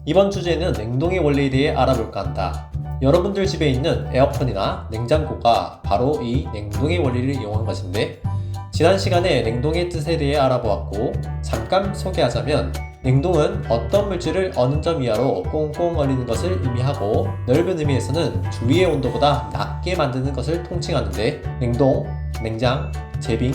이번 주제는 냉동의 원리에 대해 알아볼까 한다. 여러분들 집에 있는 에어컨이나 냉장고가 바로 이 냉동의 원리를 이용한 것인데, 지난 시간에 냉동의 뜻에 대해 알아보았고, 잠깐 소개하자면 냉동은 어떤 물질을 어느 점 이하로 꽁꽁 얼리는 것을 의미하고, 넓은 의미에서는 주위의 온도보다 낮게 만드는 것을 통칭하는데, 냉동, 냉장, 제빙,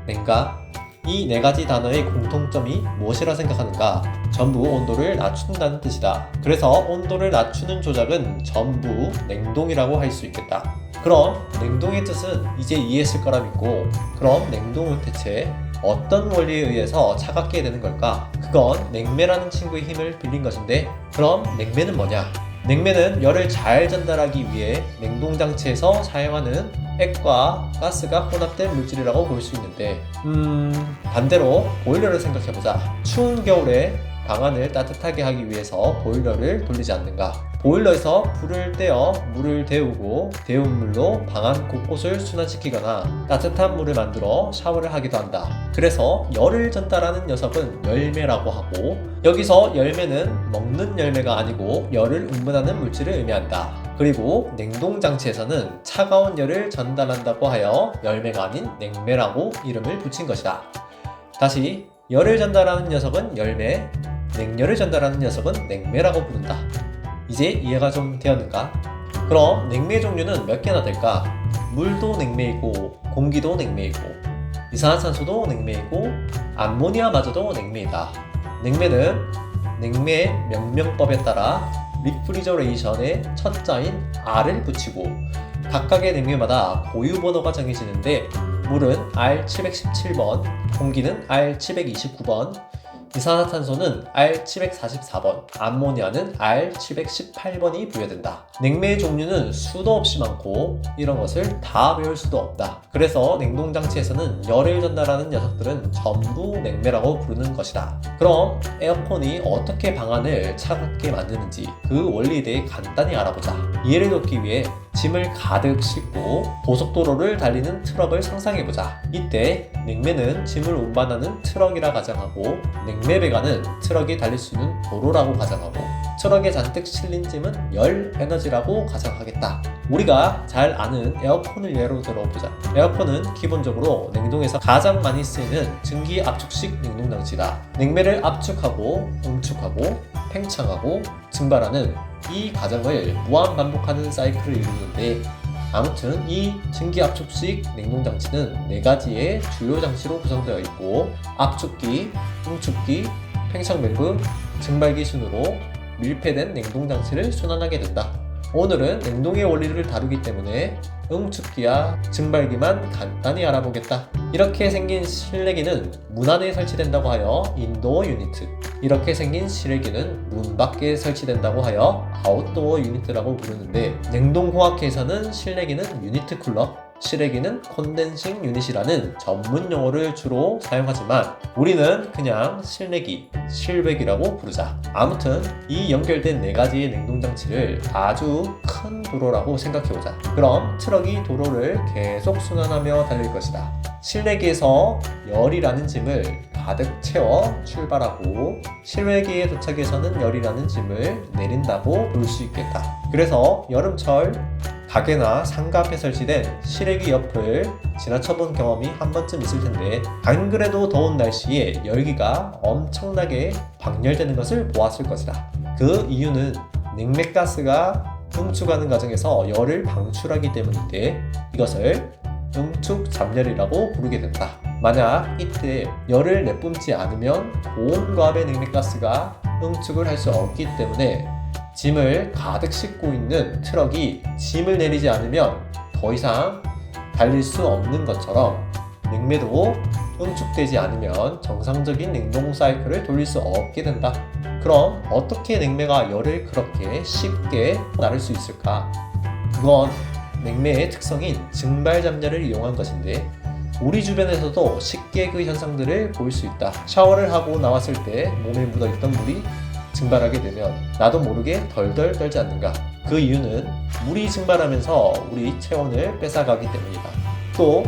냉각, 이 네 가지 단어의 공통점이 무엇이라 생각하는가? 전부 온도를 낮춘다는 뜻이다. 그래서 온도를 낮추는 조작은 전부 냉동이라고 할 수 있겠다. 그럼 냉동의 뜻은 이제 이해했을 거라 믿고, 그럼 냉동은 대체 어떤 원리에 의해서 차갑게 되는 걸까? 그건 냉매라는 친구의 힘을 빌린 것인데, 그럼 냉매는 뭐냐? 냉매는 열을 잘 전달하기 위해 냉동장치에서 사용하는 액과 가스가 혼합된 물질이라고 볼 수 있는데, 반대로 보일러를 생각해보자. 추운 겨울에 방안을 따뜻하게 하기 위해서 보일러를 돌리지 않는가? 보일러에서 불을 떼어 물을 데우고 데운 물로 방안 곳곳을 순환시키거나 따뜻한 물을 만들어 샤워를 하기도 한다. 그래서 열을 전달하는 녀석은 열매라고 하고, 여기서 열매는 먹는 열매가 아니고 열을 응분하는 물질을 의미한다. 그리고 냉동장치에서는 차가운 열을 전달한다고 하여 열매가 아닌 냉매라고 이름을 붙인 것이다. 다시, 열을 전달하는 녀석은 열매, 냉열을 전달하는 녀석은 냉매라고 부른다. 이제 이해가 좀 되었는가? 그럼 냉매 종류는 몇 개나 될까? 물도 냉매이고, 공기도 냉매이고, 이산화탄소도 냉매이고, 암모니아마저도 냉매이다. 냉매는 냉매 명명법에 따라 리프리저레이션의 첫 자인 R을 붙이고, 각각의 냉매마다 고유 번호가 정해지는데, 물은 R717번, 공기는 R729번, 이산화탄소는 R744번, 암모니아는 R718번이 부여된다. 냉매의 종류는 수도 없이 많고, 이런 것을 다 배울 수도 없다. 그래서 냉동장치에서는 열을 전달하는 녀석들은 전부 냉매라고 부르는 것이다. 그럼 에어컨이 어떻게 방안을 차갑게 만드는지 그 원리에 대해 간단히 알아보자. 이해를 돕기 위해 짐을 가득 싣고 고속도로를 달리는 트럭을 상상해보자. 이때 냉매는 짐을 운반하는 트럭이라 가정하고, 냉매배관은 트럭이 달릴 수 있는 도로라고 가정하고, 트럭에 잔뜩 실린 짐은 열 에너지라고 가정하겠다. 우리가 잘 아는 에어컨을 예로 들어보자. 에어컨은 기본적으로 냉동에서 가장 많이 쓰이는 증기 압축식 냉동장치다. 냉매를 압축하고 응축하고 팽창하고 증발하는 이 과정을 무한 반복하는 사이클을 이루는데, 아무튼 이 증기압축식 냉동장치는 네 가지의 주요 장치로 구성되어 있고, 압축기, 응축기, 팽창밸브, 증발기 순으로 밀폐된 냉동장치를 순환하게 된다. 오늘은 냉동의 원리를 다루기 때문에 응축기와 증발기만 간단히 알아보겠다. 이렇게 생긴 실내기는 문 안에 설치된다고 하여 인도어 유니트, 이렇게 생긴 실외기는 문 밖에 설치된다고 하여 아웃도어 유니트라고 부르는데, 냉동공학회에서는 실내기는 유니트 쿨러, 실외기는 콘덴싱 유닛이라는 전문 용어를 주로 사용하지만, 우리는 그냥 실내기, 실외기라고 부르자. 아무튼 이 연결된 네 가지의 냉동장치를 아주 큰 도로라고 생각해보자. 그럼 트럭이 도로를 계속 순환하며 달릴 것이다. 실내기에서 열이라는 짐을 가득 채워 출발하고, 실외기에 도착해서는 열이라는 짐을 내린다고 볼 수 있겠다. 그래서 여름철 가게나 상가 앞에 설치된 실외기 옆을 지나쳐본 경험이 한 번쯤 있을 텐데, 안 그래도 더운 날씨에 열기가 엄청나게 방열되는 것을 보았을 것이다. 그 이유는 냉매가스가 응축하는 과정에서 열을 방출하기 때문인데, 이것을 응축 잠열이라고 부르게 된다. 만약 이때 열을 내뿜지 않으면 고온과압의 냉매가스가 응축을 할 수 없기 때문에, 짐을 가득 싣고 있는 트럭이 짐을 내리지 않으면 더 이상 달릴 수 없는 것처럼, 냉매도 응축되지 않으면 정상적인 냉동 사이클을 돌릴 수 없게 된다. 그럼 어떻게 냉매가 열을 그렇게 쉽게 나를 수 있을까? 그건 냉매의 특성인 증발잠열을 이용한 것인데, 우리 주변에서도 쉽게 그 현상들을 볼 수 있다. 샤워를 하고 나왔을 때 몸에 묻어있던 물이 증발하게 되면 나도 모르게 덜덜 떨지 않는가? 그 이유는 물이 증발하면서 우리 체온을 뺏어가기 때문이다. 또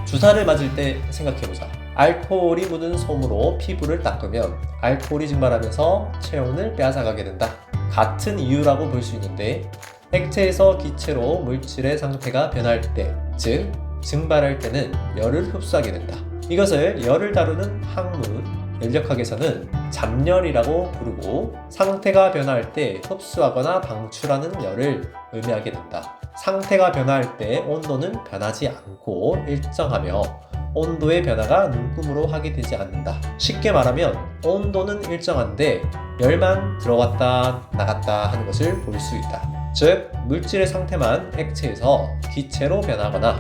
주사를 맞을 때 생각해보자. 알코올이 묻은 솜으로 피부를 닦으면 알코올이 증발하면서 체온을 빼앗아가게 된다. 같은 이유라고 볼 수 있는데 액체에서 기체로 물질의 상태가 변할 때, 즉 증발할 때는 열을 흡수하게 된다. 이것을 열을 다루는 학문, 연력학에서는 잡열이라고 부르고 상태가 변할 때 흡수하거나 방출하는 열을 의미하게 된다. 상태가 변할 때 온도는 변하지 않고 일정하며 온도의 변화가 눈금으로 확인되지 않는다. 쉽게 말하면 온도는 일정한데 열만 들어왔다 나갔다 하는 것을 볼 수 있다. 즉 물질의 상태만 액체에서 기체로 변하거나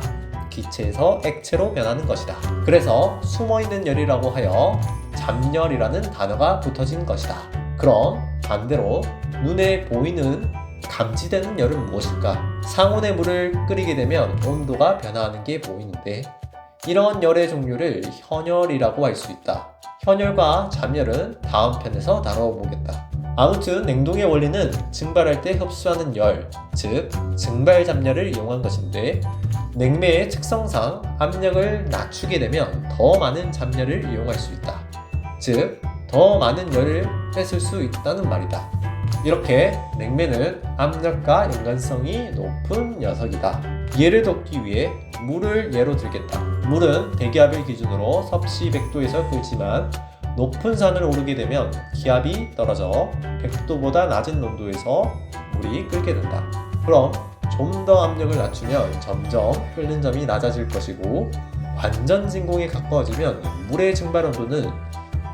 기체에서 액체로 변하는 것이다. 그래서 숨어있는 열이라고 하여 잡열이라는 단어가 붙어진 것이다. 그럼 반대로 눈에 보이는 감지되는 열은 무엇일까? 상온의 물을 끓이게 되면 온도가 변화하는 게 보이는데 이런 열의 종류를 현열이라고 할 수 있다. 현열과 잡열은 다음 편에서 다뤄보겠다. 아무튼 냉동의 원리는 증발할 때 흡수하는 열, 즉 증발잡열을 이용한 것인데 냉매의 특성상 압력을 낮추게 되면 더 많은 잡열을 이용할 수 있다. 즉 더 많은 열을 뺏을 수 있다는 말이다. 이렇게 냉매는 압력과 연관성이 높은 녀석이다. 예를 돕기 위해 물을 예로 들겠다. 물은 대기압을 기준으로 섭씨 100도에서 끓지만 높은 산을 오르게 되면 기압이 떨어져 100도보다 낮은 온도에서 물이 끓게 된다. 그럼 좀 더 압력을 낮추면 점점 끓는 점이 낮아질 것이고 완전 진공에 가까워지면 물의 증발 온도는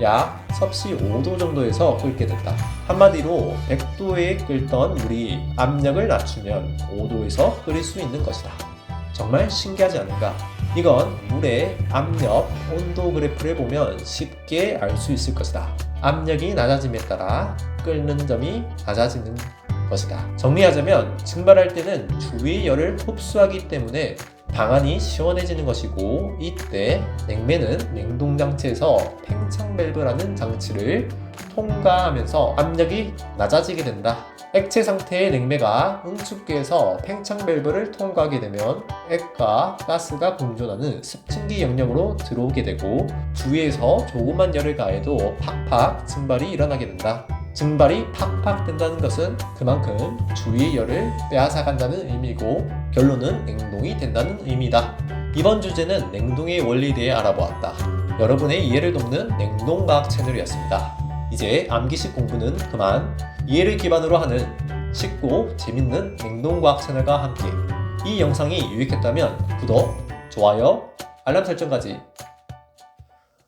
약 섭씨 5도 정도에서 끓게 된다. 한마디로 100도에 끓던 물이 압력을 낮추면 5도에서 끓일 수 있는 것이다. 정말 신기하지 않은가? 이건 물의 압력, 온도 그래프를 보면 쉽게 알 수 있을 것이다. 압력이 낮아짐에 따라 끓는 점이 낮아지는 것이다. 정리하자면 증발할 때는 주위의 열을 흡수하기 때문에 방안이 시원해지는 것이고 이때 냉매는 냉동장치에서 팽창 밸브라는 장치를 통과하면서 압력이 낮아지게 된다. 액체 상태의 냉매가 응축기에서 팽창 밸브를 통과하게 되면 액과 가스가 공존하는 습층기 영역으로 들어오게 되고 주위에서 조그만 열을 가해도 팍팍 증발이 일어나게 된다. 증발이 팍팍 된다는 것은 그만큼 주위의 열을 빼앗아간다는 의미고 결론은 냉동이 된다는 의미다. 이번 주제는 냉동의 원리에 대해 알아보았다. 여러분의 이해를 돕는 냉동과학 채널이었습니다. 이제 암기식 공부는 그만 이해를 기반으로 하는 쉽고 재밌는 냉동과학 채널과 함께 이 영상이 유익했다면 구독, 좋아요, 알람 설정까지